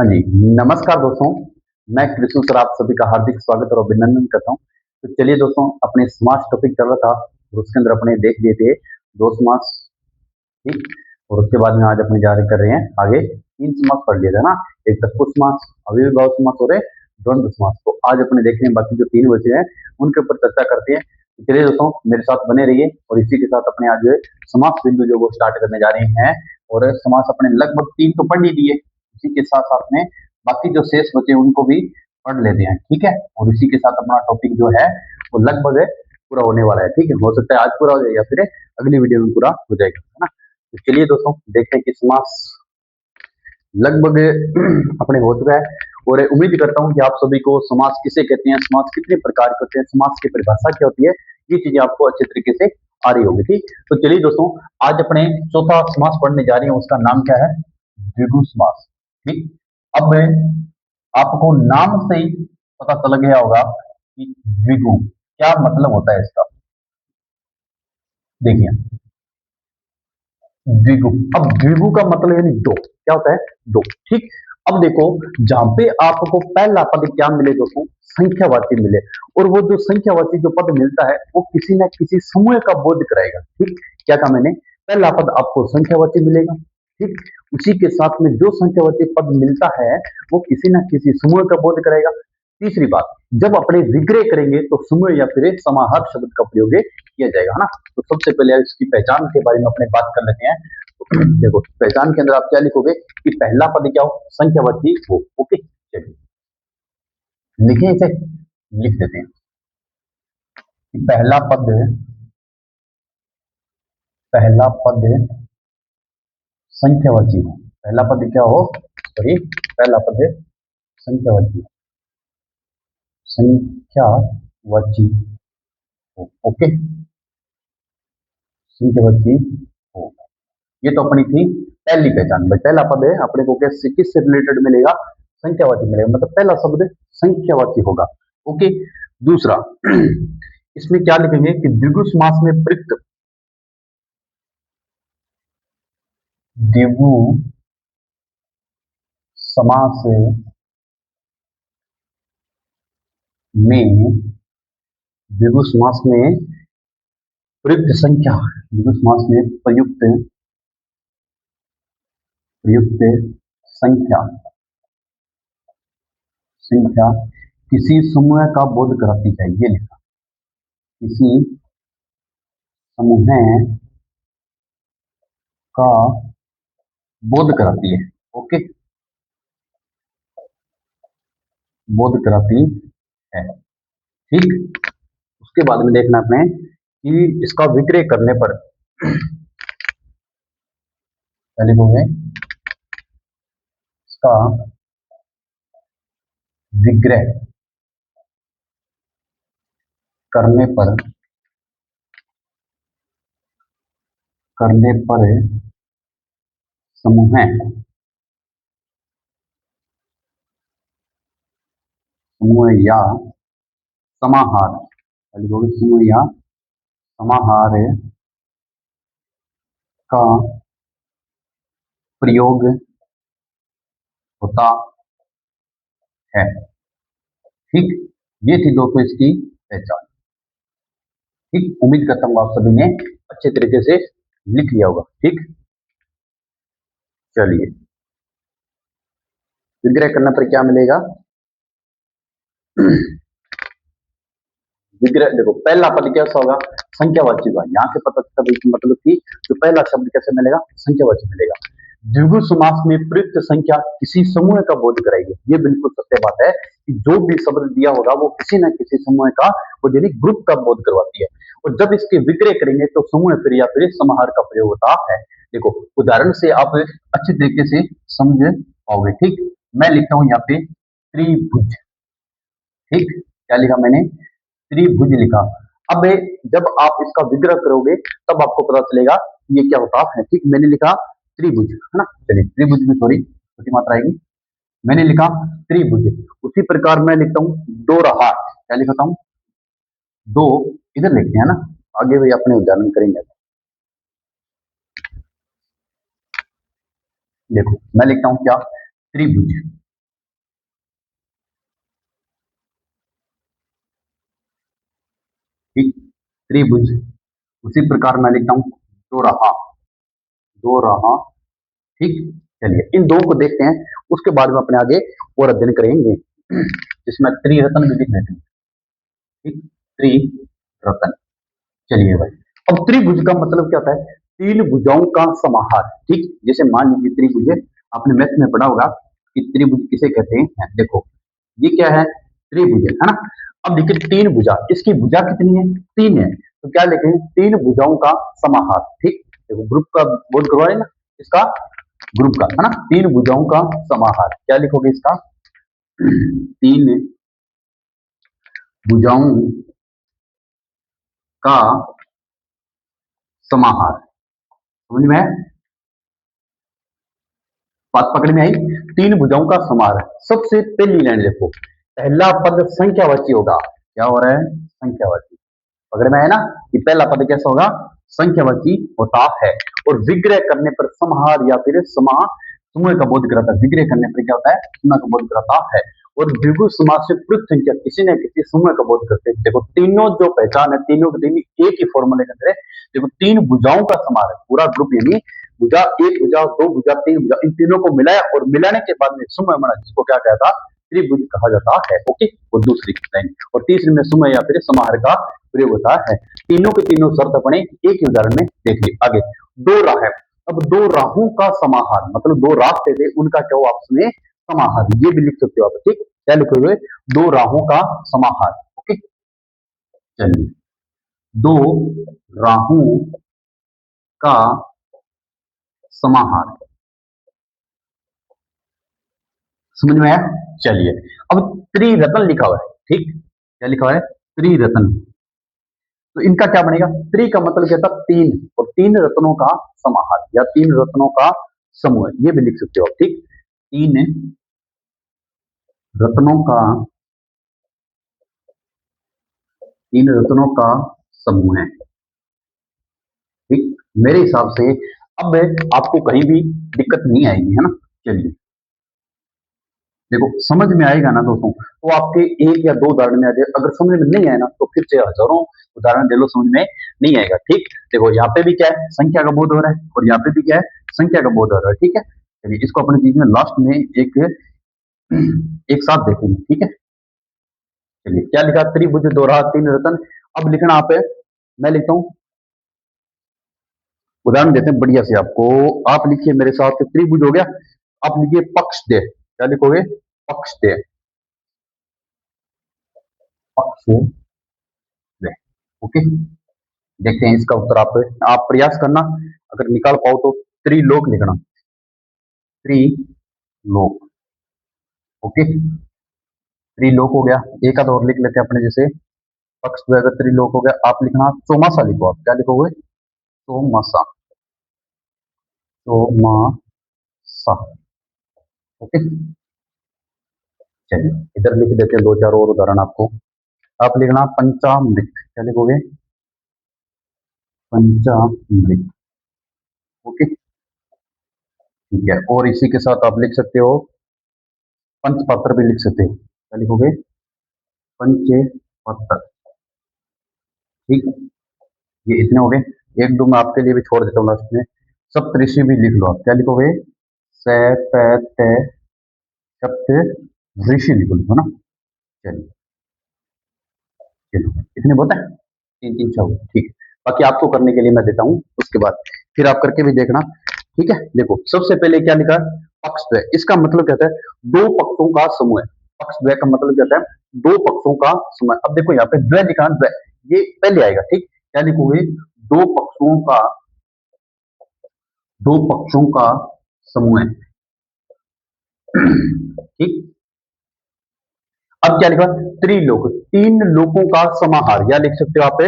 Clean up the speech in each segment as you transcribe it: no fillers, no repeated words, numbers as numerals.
हाँ जी, नमस्कार दोस्तों। मैं कृष्ण सर आप सभी का हार्दिक स्वागत और अभिनंदन करता हूँ। तो चलिए दोस्तों, अपने समाज टॉपिक चल रहा था और उसके अंदर अपने देख लिए थे 2 समास, ठीक? और उसके बाद में आज अपने जारी कर रहे हैं आगे 3 समास पढ़ लिए थे ना, एक तत्पुरुष समास, अव्ययीभाव समास और एक द्वंद्व समास। तो आज अपने देख रहे हैं बाकी जो 3 बचे हैं उनके ऊपर चर्चा करते हैं। तो चलिए दोस्तों, मेरे साथ बने रहिए और इसी के साथ अपने आज जो है समास बिंदु जो वो स्टार्ट करने जा रहे हैं। और समास अपने लगभग 3 तो पढ़ ही दिए, इसी के साथ-साथ में बाकी जो शेष बचे उनको भी पढ़ लेते हैं, ठीक है? और इसी के साथ अपना टॉपिक जो है वो लगभग पूरा होने वाला है, ठीक है? हो सकता है आज पूरा हो जाए या फिर अगली वीडियो में पूरा हो जाएगा, है ना? तो चलिए दोस्तों, देखते हैं कि समास लगभग अपने हो चुका है और उम्मीद करता हूँ कि आप सभी को समास किसे कहते हैं, समास कितने प्रकार के होते हैं, समास की परिभाषा क्या होती है, ये चीजें आपको अच्छे तरीके से आ रही होगी, ठीक? तो चलिए दोस्तों, आज अपने चौथा समास पढ़ने जा रहे हैं, उसका नाम क्या है? द्विगु समास, ठीक? अब आपको नाम से ही पता चल गया होगा कि द्विगु क्या मतलब होता है इसका। देखिए, द्विगु, अब द्विगु का मतलब यानी दो, क्या होता है? दो, ठीक? अब देखो, जहां पे आपको पहला पद क्या मिले दोस्तों? संख्यावाची मिले। और वो जो संख्यावाची जो पद मिलता है वो किसी ना किसी समूह का बोध कराएगा, ठीक? क्या कहा मैंने? पहला पद आपको संख्यावाची मिलेगा, ठीक? उसी के साथ में जो संख्यावाची पद मिलता है वो किसी ना किसी समूह का बोध कराएगा। तीसरी बात, जब अपने विग्रह करेंगे तो समूह या फिर समाहार शब्द का प्रयोग किया जाएगा, है ना? तो सबसे पहले इसकी पहचान के बारे में अपने बात कर लेते हैं। तो देखो, पहचान के अंदर आप क्या लिखोगे कि पहला पद क्या हो? संख्यावाची हो, ओके? चलिए लिखें इसे, लिख देते हैं कि पहला पद संख्यावाची हो। पहला पद क्या हो? सॉरी, पहला पद संख्यावाची, संख्यावाची हो, ओके? संख्यावाची हो। ये तो अपनी थी पहली पहचान। भाई पहला पद है अपने को कैसे किससे रिलेटेड मिलेगा? संख्यावाची मिलेगा, मतलब पहला शब्द संख्यावाची होगा, ओके? दूसरा, इसमें क्या लिखेंगे कि द्विगु समास में प्रयुक्त द्विगु समास में द्विगु समास में प्रयुक्त संख्या, द्विगु समास में प्रयुक्त प्रयुक्त संख्या संख्या किसी समूह का बोध कराती है, ये लिखा। किसी समूह का बोध कराती है, ओके? बोध कराती है, ठीक? उसके बाद में देखना अपने कि इसका विक्रय करने पर क्या लिखोगे? इसका विक्रय करने पर समूह समूह या समाहार, क्या लिखोगे? समूह या समाहार का प्रयोग होता है, ठीक? ये थी दोस्तों इसकी पहचान, ठीक? उम्मीद करता हूँ आप सभी ने अच्छे तरीके से लिख लिया होगा, ठीक? चलिए, विग्रह करने पर क्या मिलेगा? विग्रह, देखो पहला पद कैसा होगा? संख्यावाची होगा। यहाँ से पता चलता है कि मतलब कि जो पहला शब्द कैसे मिलेगा? संख्यावाची मिलेगा। द्विगु समास में प्रयुक्त संख्या किसी समूह का बोध कराएगी। ये बिल्कुल सत्य बात है कि जो भी शब्द दिया होगा वो किसी न किसी समूह का, वो यानी ग्रुप का बोध करवाती है। और जब इसके विक्रय करेंगे तो समूह फिर या फिर समाहार का प्रयोग होता है। देखो, उदाहरण से आप अच्छे तरीके से समझ पाओगे, ठीक? मैं लिखता हूं यहाँ पे त्रिभुज, ठीक? क्या लिखा मैंने? त्रिभुज लिखा। अब जब आप इसका विग्रह करोगे तब आपको पता चलेगा कि ये क्या होता है, ठीक? मैंने लिखा त्रिभुज, है ना? चलिए, त्रिभुज में सॉरी छोटी मात्रा आएगी, मैंने लिखा त्रिभुज। उसी प्रकार मैं लिखता हूँ दो रहा, क्या लिखता हूँ? दो, इधर लिखते हैं ना, आगे भी अपने उदाहरण करेंगे। देखो, मैं लिखता हूँ क्या? त्रिभुज, त्रिभुज। उसी प्रकार मैं लिखता हूं दो रहा, दो रहा। ठीक, चलिए इन दो को देखते हैं, उसके बाद में अपने आगे और अध्ययन करेंगे, जिसमें त्रिरत्न भी लिख देते हैं। ठीक, त्रिरत्न। चलिए भाई, अब त्रिभुज का मतलब क्या होता है? तीन भुजाओं का समाहार। ठीक, जैसे मान लीजिए त्रिभुज, आपने मैथ में पढ़ा होगा कि त्रिभुज किसे कहते हैं। देखो ये क्या है? त्रिभुज है ना। अब देखिए तीन भुजा, इसकी भुजा कितनी है? तीन है, तो क्या लिखेंगे? तीन भुजाओं का समाहार। ठीक, देखो ग्रुप का बोध करवा रहे ना, इसका ग्रुप का है ना, तीन भुजाओं का समाहार। क्या लिखोगे इसका? तीन भुजाओं का समाहार। समझ में आया? बात पकड़ में आई? तीन भुजाओं का समाहार। सबसे पहली लाइन देखो, पहला पद संख्यावाची होगा। क्या हो रहा है? संख्यावाची। पकड़ में आया ना कि पहला पद कैसा होगा? संख्यावाची होता है। और विग्रह करने पर समाहार या फिर समूह का बोध कराता है। विग्रह करने पर क्या होता है? समूह का बोध कराता है। और द्विगु समास से प्रयुक्त संख्या किसी न किसी समूह का बोध करते हैं। देखो तीनों जो पहचान है, तीनों के तीन एक ही फॉर्मूले के अंदर है। देखो तीन भुजाओं का समाहार है, पूरा ग्रुप, यानी भुजा, एक भुजा, दो भुजा, तीन भुजा, इन तीनों को मिलाया और मिलाने के बाद में समूह बना, जिसको क्या कहता है? त्रिभुज कहा जाता है। ओके, और दूसरी लाइन और तीसरी में समूह या फिर समाहार का प्रयोग होता है। तीनों के तीनों शर्त अपने एक ही उदाहरण में देख ली। आगे दो राह है। अब दो राहों का समाहार मतलब दो रास्ते थे, उनका क्या हो आपस में समाहार, ये भी लिख सकते हो आप। ठीक, क्या लिखोगे? दो राहों का समाहार। ओके, चलिए दो राहों का समाहार। समझ में आया? चलिए अब त्रिरत्न लिखा हुआ है। ठीक, क्या लिखा हुआ है? त्रिरत्न। तो इनका क्या बनेगा? त्रि का मतलब क्या था? तीन, और तीन रत्नों का समाहार या तीन रत्नों का समूह, ये भी लिख सकते हो। ठीक, तीन रत्नों का, तीन रत्नों का समूह है। ठीक, मेरे हिसाब से अब आपको कहीं भी दिक्कत नहीं आएगी, है ना। चलिए देखो समझ में आएगा ना दोस्तों, तो आपके एक या दो उदाहरण में आ जाए। अगर समझ में नहीं आए ना तो फिर से हजारों उदाहरण दे लो, समझ में नहीं आएगा। ठीक, देखो यहाँ पे भी क्या है? संख्या का बोध हो रहा है, और यहाँ पे भी क्या है? संख्या का बोध हो रहा है। ठीक है, चलिए इसको अपने चीज में लास्ट में एक एक साथ देखेंगे। ठीक है, चलिए क्या लिखा? त्रिभुज दोहरा तीन रतन। अब लिखना आप है, मैं लिखता हूँ, उदाहरण देते हैं बढ़िया से आपको। आप लिखिए मेरे साथ, त्रिभुज हो गया, आप लिखिए पक्ष दे। क्या लिखोगे? पक्ष दे, पक्ष दे। ओके, देखते हैं इसका उत्तर। आप प्रयास करना, अगर निकाल पाओ तो त्रिलोक लिखना, त्रिलोक। ओके, त्रिलोक हो गया। एक आध और लिख लेते हैं अपने, जैसे पक्ष द्वय अगर त्रिलोक हो गया। आप लिखना चौमासा लिखो। आप क्या लिखोगे? चौमासा, चौमासा। ओके, चलिए इधर लिख देते हैं दो चार और उदाहरण आपको। आप लिखना पंचामृत। क्या लिखोगे? पंचामृत। ओके, ठीक है। और इसी के साथ आप लिख सकते हो पंचपात्र भी लिख सकते हो। क्या लिखोगे? पंचपात्र। ठीक, ये इतने हो गए। एक दो मैं आपके लिए भी छोड़ देता हूँ लास्ट में। सप्तऋषि भी लिख लो आप। क्या लिखोगे? सप्त सप्त ऋषि लिख लो, है ना। चलिए चलो इतने बहुत है, तीन तीन छह। ठीक है, बाकी आपको करने के लिए मैं देता हूँ, उसके बाद फिर आप करके भी देखना। ठीक है, देखो सबसे पहले क्या लिखा है? पक्षद्वय। इसका मतलब क्या होता है? दो पक्षों का समूह है। पक्षद्वय का मतलब क्या होता है? दो पक्षों का समूह। अब देखो यहाँ पे द्वय लिखा है, द्वय ये पहले आएगा। ठीक, क्या लिखोगे? दो पक्षों का, दो पक्षों का समूह है। ठीक, अब क्या लिखा? त्रिलोक, तीन लोकों का समाहार, या लिख सकते हो आप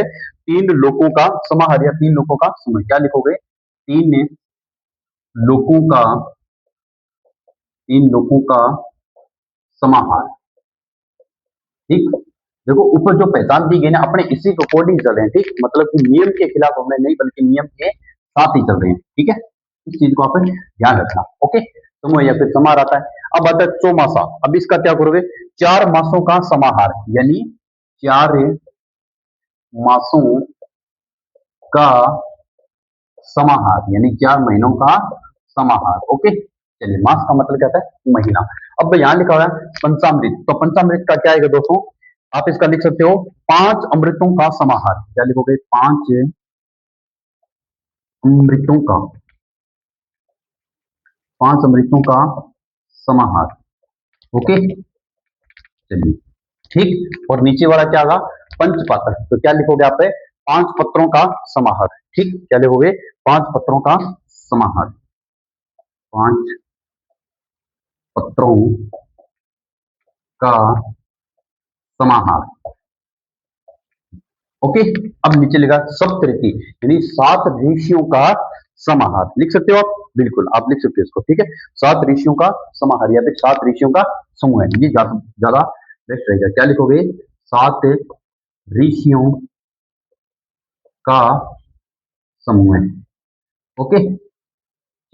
तीन लोकों का समाहार या तीन लोकों का समूह। क्या लिखोगे? तीन लोकों का, तीन लोकों का समाहार। ठीक, देखो ऊपर जो पहचान दी गई ना, अपने इसी के अकॉर्डिंग चल रहे हैं। ठीक, मतलब कि नियम के खिलाफ हमने नहीं, बल्कि नियम के साथ ही चल रहे हैं। ठीक है, इस चीज को आप ध्यान रखना। ओके, समूह या फिर समाहार आता है। अब आता है चौमासा। अब इसका क्या करोगे? चार मासों का समाहार, यानी चार मासों का समाहार, यानी 4 महीनों का समाहार। ओके, चलिए मास का मतलब क्या होता है? महीना। अब यहाँ लिखा हुआ है पंचामृत, तो पंचामृत का क्या आएगा दोस्तों? आप इसका लिख सकते हो 5 अमृतों का समाहार। क्या लिखोगे? 5 अमृतों का, 5 अमृतों का समाहार। ओके, चलिए ठीक। और नीचे वाला क्या होगा? पंचपात्र, तो क्या लिखोगे आप? 5 पत्रों का समाहार। ठीक, क्या लिखोगे? 5 पत्रों का समाहार, 5 पत्रों का समाहार। ओके, अब नीचे लिखा सप्तऋषि, यानी 7 ऋषियों का समाहार। लिख सकते हो आप? बिल्कुल आप लिख सकते हो इसको। ठीक है, 7 ऋषियों का समाहार या फिर 7 ऋषियों का समूह है, ये ज्यादा बेस्ट रहेगा। क्या लिखोगे? 7 ऋषियों का समूह है। ओके,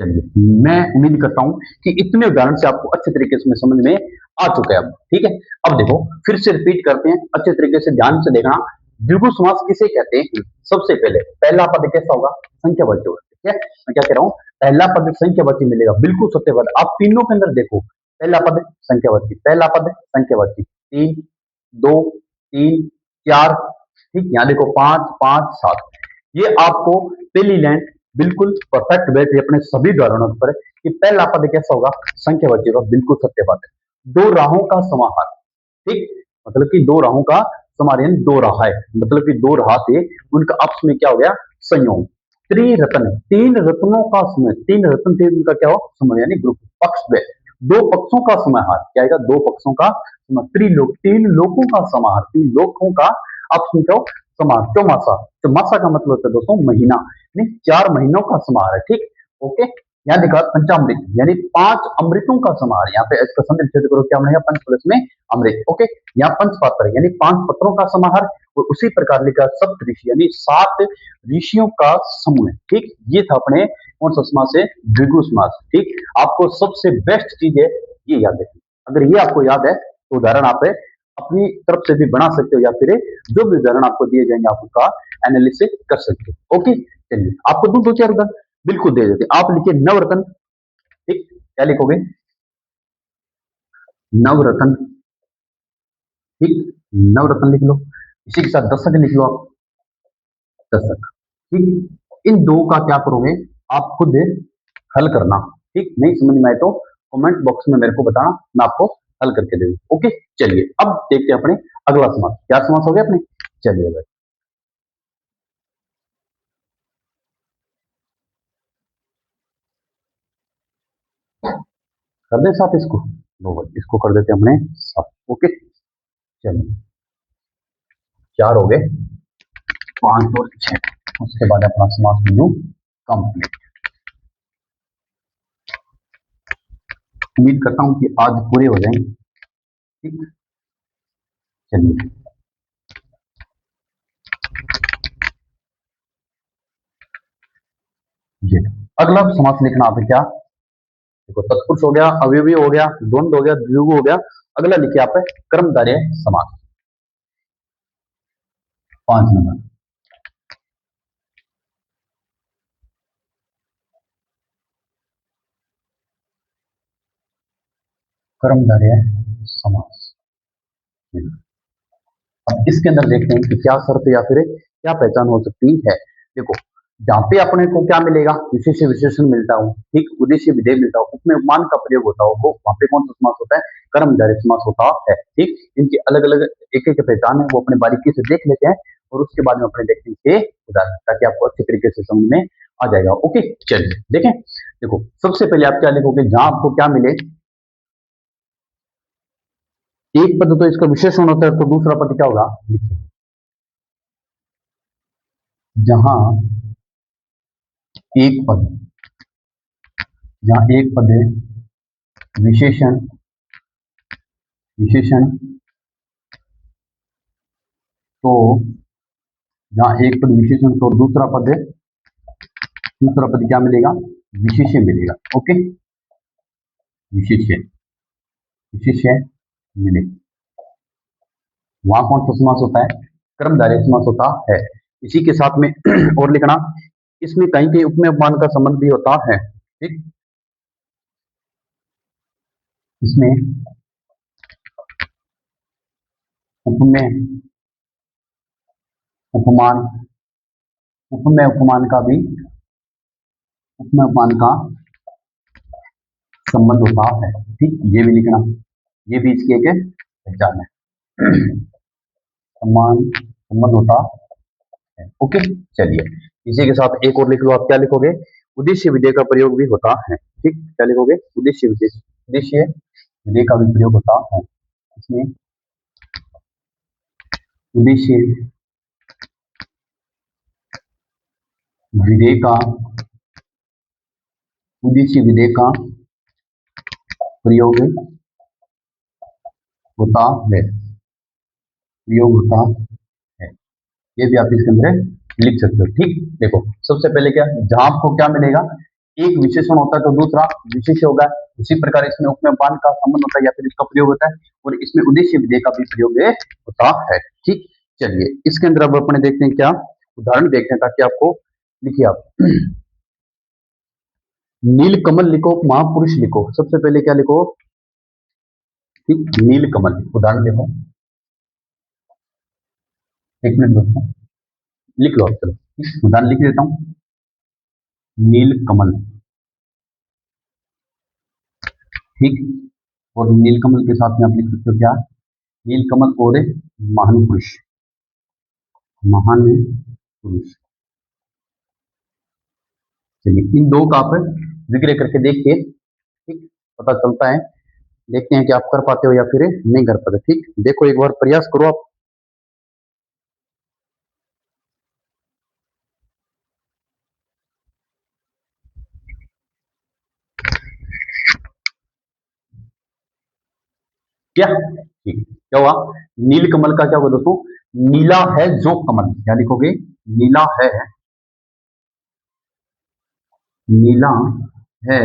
चलिए मैं उम्मीद करता हूं कि इतने उदाहरण से आपको अच्छे तरीके से समझ में आ चुका है अब। ठीक है, अब देखो फिर से रिपीट करते हैं, अच्छे तरीके से ध्यान से देखना। द्विगु समास किसे कहते हैं? सबसे पहले पहला पद कैसा होगा? संख्यावाची होगा। ठीक है, मैं क्या कह रहा हूँ? पहला पद संख्यावाची मिलेगा, बिल्कुल सत्य पद। आप तीनों के अंदर देखो, पहला पद संख्यावाची, पहला पद संख्यावाची, 3 2 3 4। ठीक, यहाँ देखो 5 5 7। ये आपको पहली लाइन बिल्कुल परफेक्ट बैठ रही है अपने सभी उदाहरणों पर कि पहला पद कैसा होगा? संख्यावाची होगा, बिल्कुल सत्य बात है। 2 राहों का समाहार। ठीक, मतलब कि 2 राहों का समाहार, यानी 2 राह है, मतलब कि 2 राह थे, उनका आपस में क्या हो गया? संयोग। त्रिरत्न, 3 रत्नों का समय, 3 रत्न थे, उनका क्या हो? समय, यानी ग्रुप। पक्ष में 2 पक्षों का समाहार, क्या आएगा? 2 पक्षों का समाहार। त्रिलोक, 3 लोकों का समाहार, 3 लोकों का आपस में क्या हो? समाहार। चौमासा, चौमासा का मतलब होता है दोस्तों महीना, यानी 4 महीनों का समाहार है। ठीक, ओके। यहाँ देखा पंचामृत, यानी 5 अमृतों का समाहार। यहाँ पे इसका संधि विच्छेद करो, क्या बनेगा? पंच प्लस में अमृत। ओके, यहाँ पंचपात्र, यानी 5 पत्रों का समाहार। और उसी प्रकार लिखा सप्तऋषि, यानी 7 ऋषियों का समूह है। ठीक, ये था अपने कौन सा समास है? द्विगु समास। ठीक, आपको सबसे बेस्ट चीज है ये याद रखिए। अगर ये आपको याद है तो उदाहरण आप अपनी तरफ से भी बना सकते हो, या फिर जो भी उदाहरण आपको दिए जाएंगे आप उसका एनालिसिस कर सकते हो। ओके, चलिए आपको दो 4 उदाहरण बिल्कुल दे देते। आप लिखिए नवरत्न। ठीक, क्या लिखोगे? नवरत्न। ठीक, नवरत्न लिख लो। इसी के साथ दशक लिख लो आप, दशक। ठीक, इन दो का क्या करोगे? आप खुद हल करना। ठीक, नहीं समझ में आए तो कमेंट बॉक्स में मेरे को बताना, मैं आपको हल करके दे दूँ। ओके, चलिए अब देखते हैं अपने अगला समास। क्या समास हो गया अपने? चलिए भाई, कर दें साथ इसको? लो भाई, इसको कर देते हैं अपने साथ। ओके, चलिए 4 हो गए, 5 और 6, उसके बाद अपना समास बिंदु कंप्लीट। उम्मीद करता हूं कि आज पूरे हो जाएंगे। ठीक, चलिए ये अगला समास लिखना आप क्या? देखो तत्पुरुष हो गया, अवयवी हो गया, द्वंद्व हो गया, द्विगु हो गया। अगला लिखिए आप कर्मधारय समास, 5 नंबर। कर्मधारय समास। अब इसके अंदर देखते हैं कि क्या शर्त या फिर क्या पहचान हो सकती है। देखो जहां पे अपने को क्या मिलेगा? विशेष विशेषण मिलता हो, ठीक, उद्देश्य विधेय मिलता हो, उसमें उपमान का प्रयोग होता हो, वो वहां पे कौन सा समास होता है? कर्मधारय समास होता है। ठीक, इनकी अलग अलग एक एक पहचान है, वो अपने बारीकी से देख लेते हैं और उसके बाद में अपने देखते हैं उदाहरण, ताकि आपको अच्छे तरीके से समझ में आ जाएगा। ओके, चलिए देखें। देखो सबसे पहले आप क्या लिखोगे? जहां आपको क्या मिले? एक पद तो इसका विशेषण होता है, तो दूसरा पद क्या होगा? जहां एक पद, जहां एक पद है विशेषण, विशेषण, तो जहां एक पद विशेषण तो दूसरा पद है, दूसरा पद क्या मिलेगा? विशेष्य मिलेगा। ओके, विशेष्य, विशेष्य मिले, वहां कौन सा समास होता है? कर्मधारय समास होता है। इसी के साथ में और लिखना, इसमें कहीं कहीं उपमेय उपमान का संबंध भी होता है। ठीक, इसमें उपमेय उपमान, उपमेय उपमान का भी, उपमेय उपमान का संबंध होता है। ठीक, ये भी लिखना, ये भी इसकी एक पहचान है। समान संबंध होता है। ओके, चलिए इसी के साथ एक और लिख लो। आप क्या लिखोगे? उद्देश्य विधेय का प्रयोग भी होता है। ठीक, क्या लिखोगे? उद्देश्य विधेय, उद्देश्य विधेय का भी प्रयोग होता है। इसमें उद्देश्य विधेय का, उद्देश्य विधेय का प्रयोग होता है, प्रयोग होता है। ये भी आप इसके अंदर लिख सकते हो। ठीक, देखो सबसे पहले क्या, जहां आपको क्या मिलेगा, एक विशेषण होता है तो दूसरा विशेष होगा। उसी प्रकार इसमें उपमेय उपमान का संबंध होता है या फिर इसका प्रयोग होता है, और इसमें उद्देश्य विधेय का भी प्रयोग होता है। ठीक, चलिए इसके अंदर अब अपने देखते हैं, क्या उदाहरण देखते हैं ताकि आपको, लिखिए आप नीलकमल लिखो, महापुरुष लिखो। सबसे पहले क्या लिखो? ठीक, नीलकमल उदाहरण देखो। एक मिनट दोस्तों, लिख लो आप, चलो उदाहरण लिख देता हूं। नीलकमल, ठीक, और नीलकमल के साथ में आप लिख सकते हो क्या? नीलकमल और महान पुरुष, महान पुरुष। चलिए इन दो का आप विग्रह करके देखिए। ठीक, पता चलता है, देखते हैं कि आप कर पाते हो या फिर नहीं कर पाते। ठीक, देखो एक बार प्रयास करो आप। क्या? ठीक, क्या हुआ? नीलकमल का क्या हुआ दोस्तों? नीला है जो कमल, क्या लिखोगे? नीला है, नीला है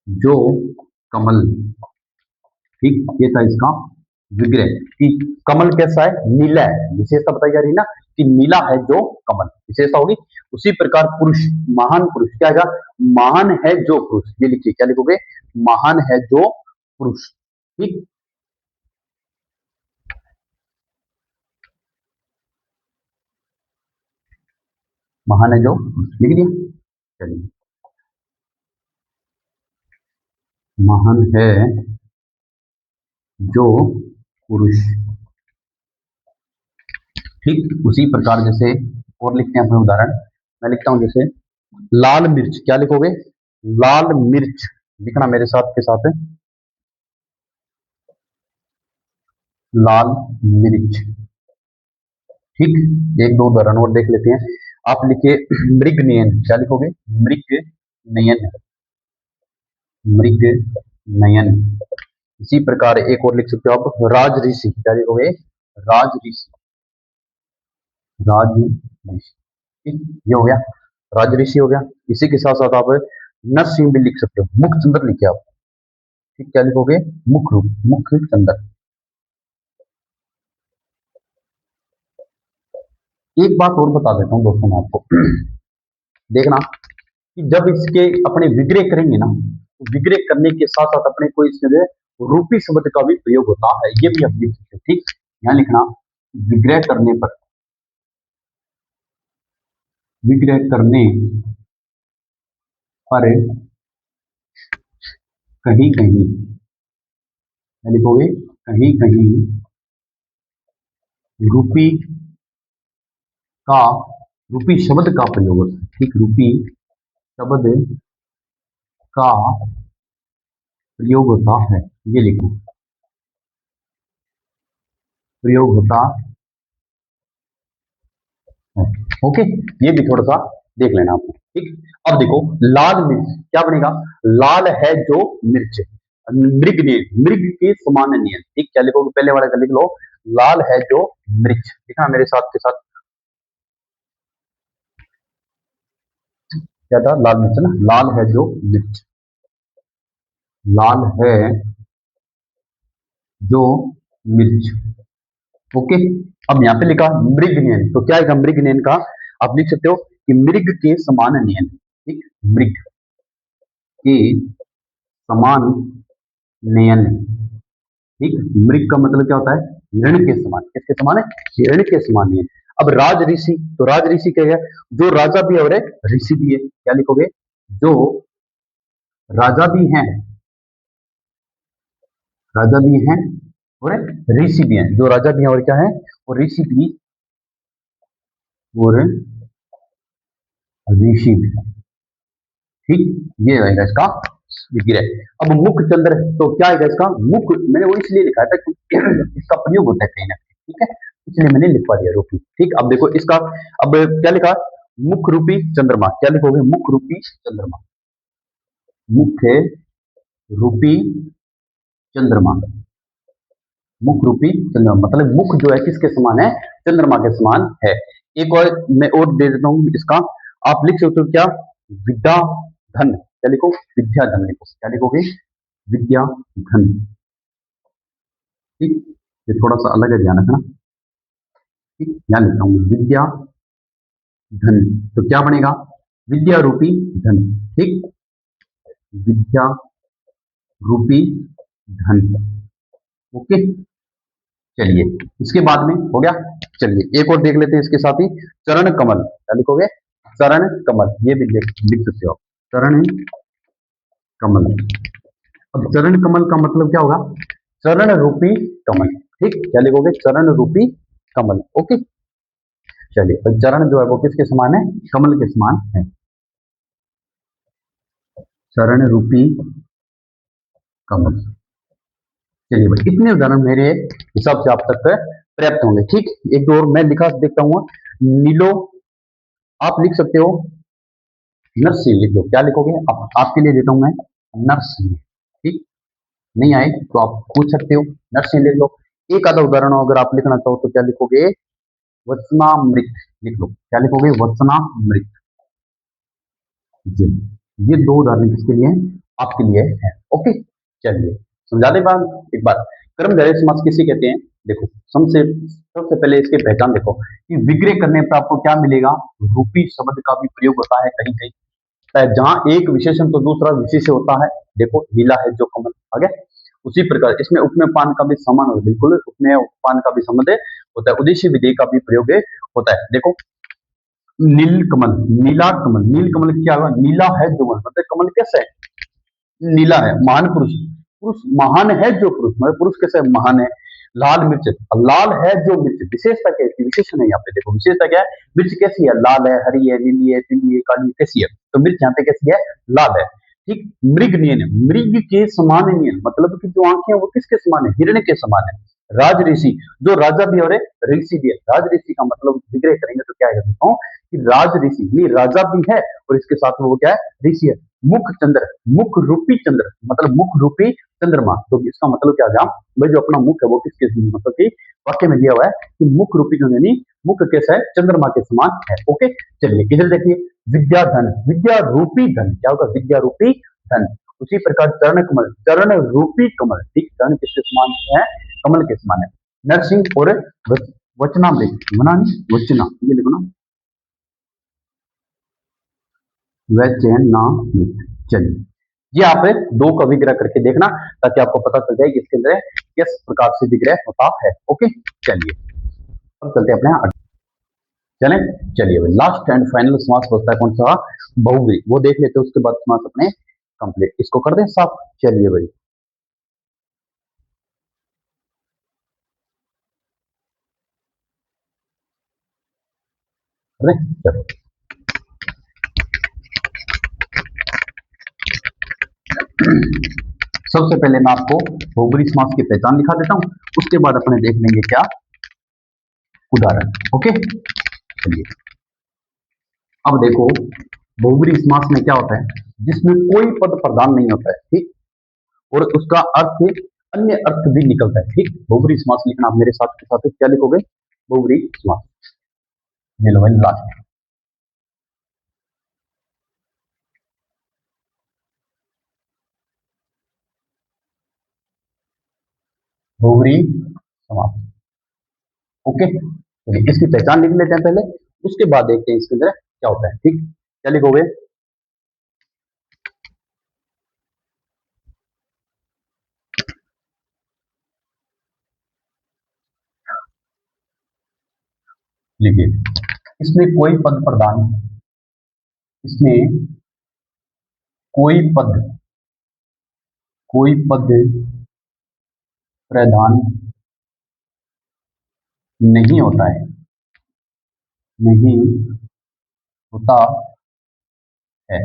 जो कमल। ठीक, ये था इसका विग्रह कि कमल कैसा है? नीला है। विशेषता बताई जा रही ना कि नीला है जो कमल, विशेषता होगी। उसी प्रकार पुरुष, महान पुरुष क्या है? महान है जो पुरुष, ये लिखिए, क्या लिखोगे? महान है जो पुरुष। ठीक, महान है जो पुरुष लिख दिया। चलिए, महान है जो पुरुष। ठीक, उसी प्रकार जैसे और लिखते हैं अपने उदाहरण। मैं लिखता हूं जैसे लाल मिर्च, क्या लिखोगे? लाल मिर्च लिखना मेरे साथ के साथ है। लाल मिर्च। ठीक, एक दो उदाहरण और देख लेते हैं। आप लिखिए मृग नयन, क्या लिखोगे? मृग नयन, मृग नयन। इसी प्रकार एक और लिख सकते हो आप, राज ऋषि, क्या लिखोगे? राज ऋषि, राज ऋषि। ठीक, ये हो गया, राज ऋषि हो गया। इसी के साथ साथ आप नरसिंह भी लिख सकते हो, मुख चंद्र लिखिए आप। ठीक, क्या लिखोगे? मुख रूप, मुख चंद्र। एक बात और बता देता हूँ दोस्तों मैं आपको, देखना कि जब इसके अपने विग्रह करेंगे ना, तो विग्रह करने के साथ साथ अपने को इसमें रूपी शब्द का भी प्रयोग होता है, ये भी आप लिख सकते हो। ठीक, यहाँ लिखना, विग्रह करने पर, विग्रह करने पर कहीं कहीं, क्या लिखोगे? कहीं कहीं रूपी का, रूपी शब्द का प्रयोग होता है। ठीक, रूपी शब्द का प्रयोग होता है, ये लिखना, प्रयोग होता है। ओके, ये भी थोड़ा सा देख लेना आपको। ठीक, अब देखो लाल मिर्च क्या बनेगा? लाल है जो मिर्च, मृग ने, मृग के समान नियन। ठीक, क्या लिखोगे? पहले वाले का लिख लो, लाल है जो मिर्च, लिखना मेरे साथ के साथ। क्या था? लाल मिर्च ना, लाल है जो मिर्च, लाल है जो मिर्च। ओके। अब यहाँ पे लिखा मृग नियन, तो क्या है मृग नियन का? आप लिख सकते हो कि मृग के समान नियन। ठीक, मृग के समान नियन। ठीक, मृग का मतलब क्या होता है? हिरण के समान। किसके समान है? हिरण के समान नियन। अब राज ऋषि, तो राज ऋषि क्या है? जो राजा भी है और एक ऋषि भी है। क्या लिखोगे? जो राजा भी हैं, राजा भी हैं और एक ऋषि भी हैं। जो राजा भी हैं और क्या है? और ऋषि भी, और ऋषि भी। ठीक, ये रहेगा इसका विग्रह। अब मुख चंद्र, तो क्या है इसका मुख? मैंने वो इसलिए लिखा था क्योंकि इसका प्रयोग होता है कहीं ना कहीं। ठीक है, इसलिए मैंने लिखवा दिया रूपी। ठीक, अब देखो इसका, अब क्या लिखा? मुख रूपी चंद्रमा। क्या लिखोगे? मुख रूपी चंद्रमा। मुख्य रूपी चंद्रमा। मुख रूपी चंद्रमा मतलब मुख जो है किसके समान है? चंद्रमा के समान है। एक और मैं और दे देता हूं इसका, आप लिख सकते हो क्या? विद्या धन। क्या लिखो? विद्या धन लिखो। क्या लिखोगे? विद्या धन। ठीक, ये थोड़ा सा अलग है, ध्यान रखना। ठीक, यहाँ लिखता हूँ विद्या धन। तो क्या बनेगा? विद्या रूपी धन। ठीक, विद्या रूपी धन। ओके, चलिए इसके बाद में हो गया। चलिए एक और देख लेते हैं इसके साथ ही, चरण कमल। क्या लिखोगे? चरण कमल, ये भी लिख सकते हो। चरण कमल। अब चरण कमल का मतलब क्या होगा? चरण रूपी कमल। ठीक, क्या लिखोगे? चरण रूपी कमल। ओके, चलिए तो चरण जो है वो किसके समान है? कमल के समान है। चरण रूपी कमल। चलिए भाई, इतने उदाहरण मेरे हिसाब से आप तक पर्याप्त होंगे। ठीक, एक दो और मैं लिखा देखता हूँ। नीलो, आप लिख सकते हो नरसिंह। लिख लो। क्या लिखोगे? आपके लिए देता हूं मैं नरसिंह। ठीक, नहीं आए तो आप पूछ सकते हो, नरसिंह लिख लो। एक आधा उदाहरण अगर आप लिखना चाहो तो क्या लिखोगे? वचनामृत लिख लो। क्या लिखोगे? वचनामृत। जी, ये दो उदाहरण किसके लिए हैं? आपके लिए है। ओके, चलिए समझा दे बात एक बार। कर्म धारय समास किसे कहते हैं? देखो, सबसे सबसे पहले इसकी पहचान देखो कि विग्रह करने पर आपको क्या मिलेगा? रूपी शब्द का भी प्रयोग होता है कहीं कहीं, जहां एक विशेषण तो दूसरा विशेष होता है। देखो, नीला है जो कमल आ गया। उसी प्रकार इसमें उपमेय पान का भी समान हो, बिल्कुल उपमेय पान का भी संबंध होता है। उद्देश्य विधेय का भी प्रयोग होता है। देखो, नील कमल, नीला कमल। नील कमल क्या हुआ? नीला है जो मतलब कमल कैसा है? नीला है। महान पुरुष, पुरुष महान है जो पुरुष, मतलब पुरुष कैसा है? महान है। लाल मिर्च, लाल है जो मिर्च। विशेषता क्या है? विशेषण है यहाँ पे। देखो विशेषता क्या है? मिर्च कैसी है? लाल है, हरी है, नीली है, पीली है, काली है, कैसी है? तो मिर्च यहाँ पे कैसी है? लाल है। ठीक, मृग नियन, मृग के समान नियन मतलब कि जो आंखें हैं वो किसके समान है? हिरण के समान है। राज ऋषि, जो राजा भी है और ऋषि भी है। राज ऋषि का मतलब विग्रह करेंगे तो क्या है देखता हूँ कि राज ऋषि ये राजा भी है और इसके साथ में वो क्या है? ऋषि है। मुख चंद्र, मुख रूपी चंद्र मतलब मुख रूपी चंद्रमा। तो इसका मतलब क्या गया? भाई जो अपना मुख है वो किसके मतलब कि वाक्य में दिया हुआ है कि मुख रूपी जो यानी मुख कैसा है? चंद्रमा के समान है। ओके, चलिए इधर देखिए, विद्या धन, विद्या रूपी धन। क्या होगा? विद्या रूपी धन। उसी प्रकार चरण कमल, चरण रूपी कमल। ठीक, चरण किसके समान है? कमल के समान है। नरसिंह और वचनामृत, मना नहीं वचना, ये लिखो ना, वचनामृत। चलिए, ये आप दो का विग्रह करके देखना ताकि आपको पता चल जाए कि इसके अंदर किस प्रकार से विग्रह होता है। ओके, चलिए अब चलते हैं अपने चले। चलिए भाई, लास्ट एंड फाइनल समास बचता है कौन सा? बहुव्रीहि। वो देख लेते हैं, उसके बाद समास अपने कंप्लीट। इसको कर दें साफ। चलिए भाई, कर दें? चलो, सबसे पहले मैं आपको बहुव्रीहि समास की पहचान दिखा देता हूं, उसके बाद अपने देख लेंगे क्या उदाहरण। ओके, चलिए अब देखो, बहुव्रीहि समास में क्या होता है? जिसमें कोई पद प्रधान नहीं होता है। ठीक, और उसका अर्थ अन्य अर्थ भी निकलता है। ठीक, बहुव्रीहि समास लिखना आप मेरे साथ के साथ क्या लिखोगे? बहुव्रीहि समास। ये लो भाई लास्ट, बहुव्रीहि समास। ओके, चलिए इसकी पहचान लिख लेते हैं पहले, उसके बाद देखते हैं इसके अंदर क्या होता है। ठीक, क्या लिखोगे? लिखिए, इसमें कोई पद प्रदान, इसमें कोई पद, कोई पद प्रदान नहीं होता है, नहीं होता है।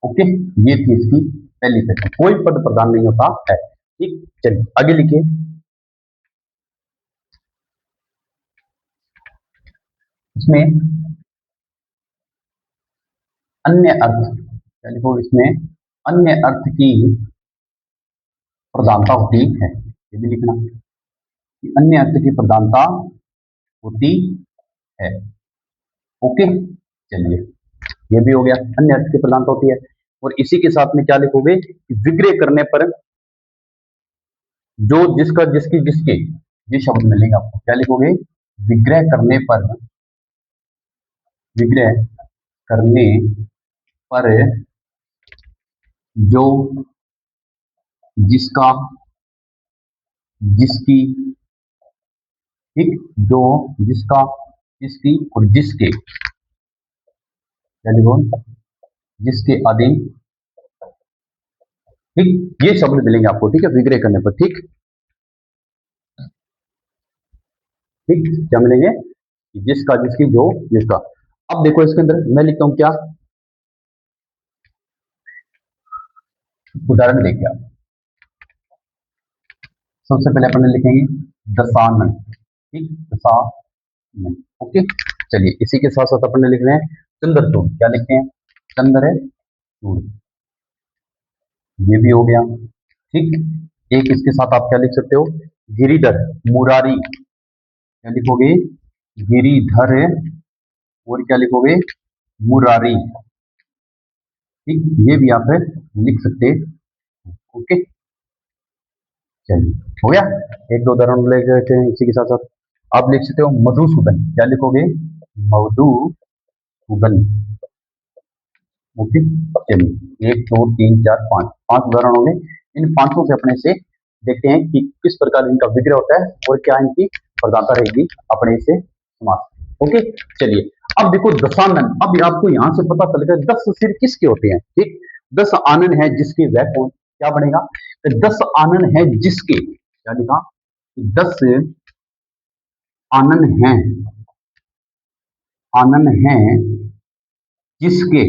ओके, ये थी इसकी पहली पहचान, कोई पद प्रदान नहीं होता है। ठीक, चलिए आगे लिखिए। इसमें अन्य अर्थ, क्या लिखो? इसमें अन्य अर्थ की प्रधानता होती है, ये भी लिखना कि अन्य अर्थ की प्रधानता होती है। ओके, चलिए ये भी हो गया, अन्य अर्थ की प्रधानता होती है। और इसी के साथ में क्या लिखोगे कि विग्रह करने पर जो, जिसका, जिसकी, जिसके, ये शब्द मिलेंगे आपको। क्या लिखोगे? विग्रह करने पर, विग्रह करने पर जो, जिसका, जिसकी, ठीक, जो, जिसका, जिसकी और जिसके, क्या लिखो? जिसके आदि, ठीक, ये शब्द मिलेंगे आपको। ठीक है, विग्रह करने पर। ठीक, ठीक, क्या मिलेंगे? जिसका, जिसकी, जो, जिसका। अब देखो इसके अंदर मैं लिखता हूं क्या, उदाहरण देखिए आप। सबसे पहले अपन लिखेंगे दशानन। ठीक, दशानन। ओके, चलिए इसी के साथ साथ अपन लिख रहे हैं चंद्रचूड़। क्या लिखते हैं? चंद्रचूड़, ये भी हो गया। ठीक, एक इसके साथ आप क्या लिख सकते हो? गिरिधर, मुरारी। क्या लिखोगे? गिरिधर, और क्या लिखोगे? मुरारी। ठीक, ये भी आप लिख सकते हैं। ओके, चलिए हो गया। एक दो उदाहरण ले लेते हैं इसी के साथ साथ। आप लिख सकते हो मधुसूदन। क्या लिखोगे? मधुसूदन। ओके, चलिए 1 2 3 4 5, 5 उदाहरण हो गए। इन पांचों से अपने से देखते हैं कि किस प्रकार इनका विग्रह होता है और क्या इनकी प्रधानता रहेगी अपने से समास। ओके, चलिए अब देखो दशानन। अब आपको यहां से पता चलेगा 10 सिर किसके होते हैं। ठीक, 10 आनन है जिसके, वह कौन? क्या बनेगा? तो 10 आनन है जिसके, क्या लिखा? 10 आनन है, आनन है जिसके,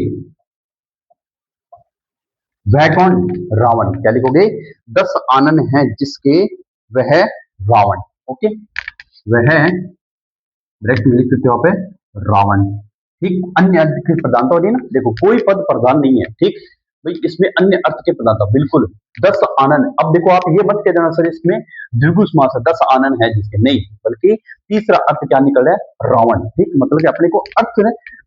वह कौन? रावण। क्या लिखोगे? 10 आनन है जिसके, वह रावण। ओके, वह, डायरेक्ट में लिख सकते हो आप रावण। ठीक, अन्य अर्थ की प्रधानता हो रही है ना, देखो कोई पद प्रधान नहीं है। ठीक भाई, इसमें अन्य अर्थ की प्रधानता बिल्कुल 10 आनन। अब देखो आप ये मत कह देना सर इसमें द्विगु समास है, 10 आनन है जिसके, नहीं, बल्कि तीसरा अर्थ क्या निकल रहा है? रावण। ठीक, मतलब कि अपने को अर्थ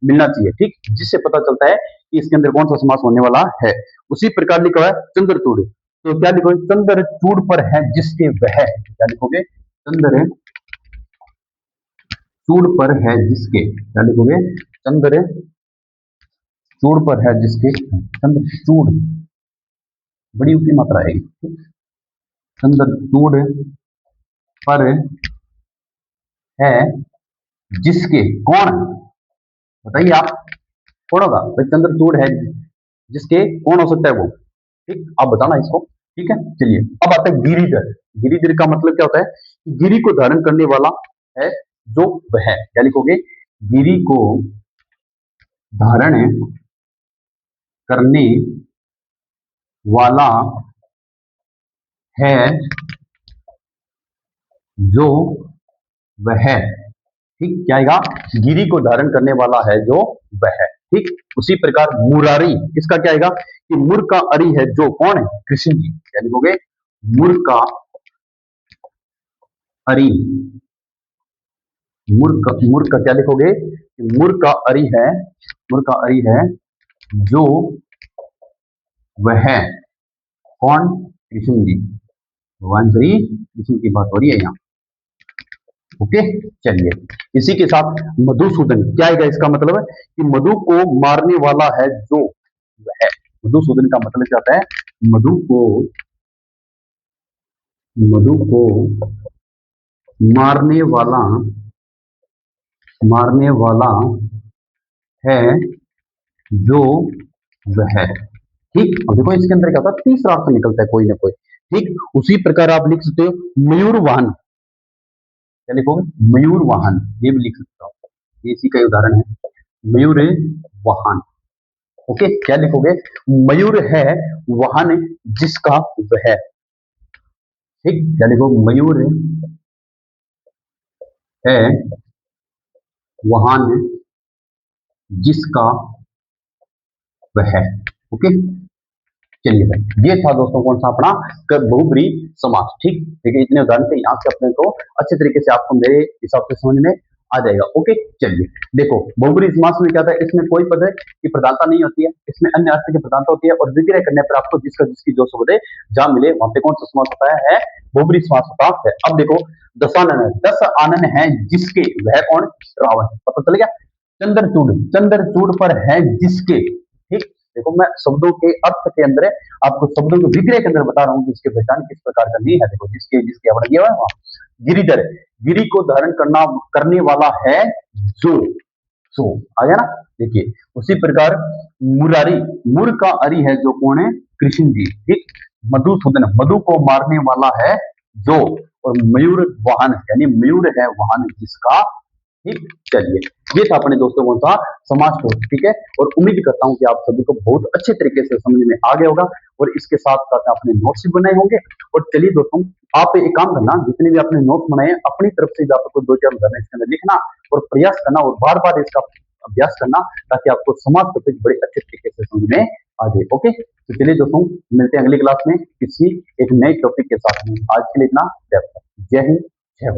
मिलना चाहिए, ठीक, जिससे पता चलता है कि इसके अंदर कौन सा समास होने वाला है। उसी प्रकार लिखा हुआ है चंद्रचूड़। तो क्या लिखोगे? चंद्रचूड़ पर है जिसके, वह, क्या लिखोगे? चंद्र चूड़ पर है जिसके, क्या लिखोगे? चंद्र चूड़ पर है जिसके, चंद्र चूड़, बड़ी ऊंची मात्रा आएगी। चंद्र चूड़ पर है जिसके, कौन? बताइए आप, कौन होगा भाई? चंद्र चूड़ है जिसके, कौन हो सकता है वो? ठीक, आप बताना इसको। ठीक है, चलिए अब आता है गिरिधर। गिरिधर का मतलब क्या होता है? कि गिरी को धारण करने वाला है जो, वह, क्या लिखोगे? गिरी को धारण करने वाला है जो, वह। ठीक, क्या आएगा? गिरी को धारण करने वाला है जो, वह। ठीक, उसी प्रकार मुरारी, इसका क्या आएगा? कि मुर का अरि है जो, कौन है? कृष्ण जी। क्या लिखोगे? मुर का अरि, मुर का क्या लिखोगे? मुर का अरि है, मुर का अरि है जो, वह, कौन? कृष्ण जी, भगवान श्री कृष्ण की बात हो रही है यहाँ। ओके, चलिए इसी के साथ मधुसूदन क्या आएगा, इसका मतलब है कि मधु को मारने वाला है जो वह। मधुसूदन का मतलब क्या होता है, मधु को मारने वाला, मारने वाला है जो वह। ठीक, अब देखो इसके अंदर क्या होता है, तीसरा अर्थ निकलता है कोई ना कोई। ठीक, उसी प्रकार आप लिख सकते हो मयूर वाहन। क्या लिखोगे, मयूर वाहन, ये भी लिख सकते हो, ये इसी का उदाहरण है, मयूर वाहन। ओके, क्या लिखोगे, मयूर है वाहन जिसका वह। ठीक, क्या लिखो, मयूर है वाहन जिसका वह। ओके, चलिए भाई, ये था दोस्तों कौन सा अपना बहुब्री समास। ठीक, देखिए इतने उदाहरण थे, यहाँ से अपने को अच्छे तरीके से आपको मेरे हिसाब से समझ में आ जाएगा। ओके, चलिए देखो बहुब्री समास में क्या था, इसमें कोई पद की प्रधानता नहीं होती है, इसमें अन्य अर्थ की प्रधानता होती है, और विग्रह करने पर आपको जिसका जिसकी जो शब्द है जहां मिले वहां पे कौन सा समास होता है बहुब्री समास होता है। अब देखो दशानन है, 10 आनन है जिसके, वह कौन, रावण, पता चल गया। चंद्रचूड़, चंद्रचूड़ पर है जिसके। ठीक, देखो मैं शब्दों के अर्थ के अंदर आपको शब्दों के विग्रह के अंदर बता रहा हूँ कि इसकी पहचान किस प्रकार करनी है। देखो जिसके जिसके अपना ये है गिरिधर, गिरी को धारण करना करने वाला है जो, सो आ गया ना। देखिए उसी प्रकार मुरारी, मुर का अरि है जो कौन है, कृष्ण जी। ठीक, मधुसूदन, मधु को मारने वाला है जो, और मयूर वाहन यानी मयूर है वाहन जिसका। ठीक, चलिए ये था अपने दोस्तों कौन सा समाज को। ठीक है, और उम्मीद करता हूं कि आप सभी को बहुत अच्छे तरीके से समझ में आ गया होगा, और इसके साथ साथ आपने नोट्स भी बनाए होंगे। और चलिए दोस्तों, आप एक काम करना, जितने भी आपने नोट्स बनाए अपनी तरफ से भी आपको 2-4 उदाहरण इसके अंदर लिखना और प्रयास करना, और बार बार इसका अभ्यास करना, ताकि आपको समाज टॉपिक बड़े अच्छे तरीके से समझ में आ जाए। ओके, तो चलिए दोस्तों, मिलते हैं अगली क्लास में किसी एक नए टॉपिक के साथ में। आज के लिए इतना, जय हिंद।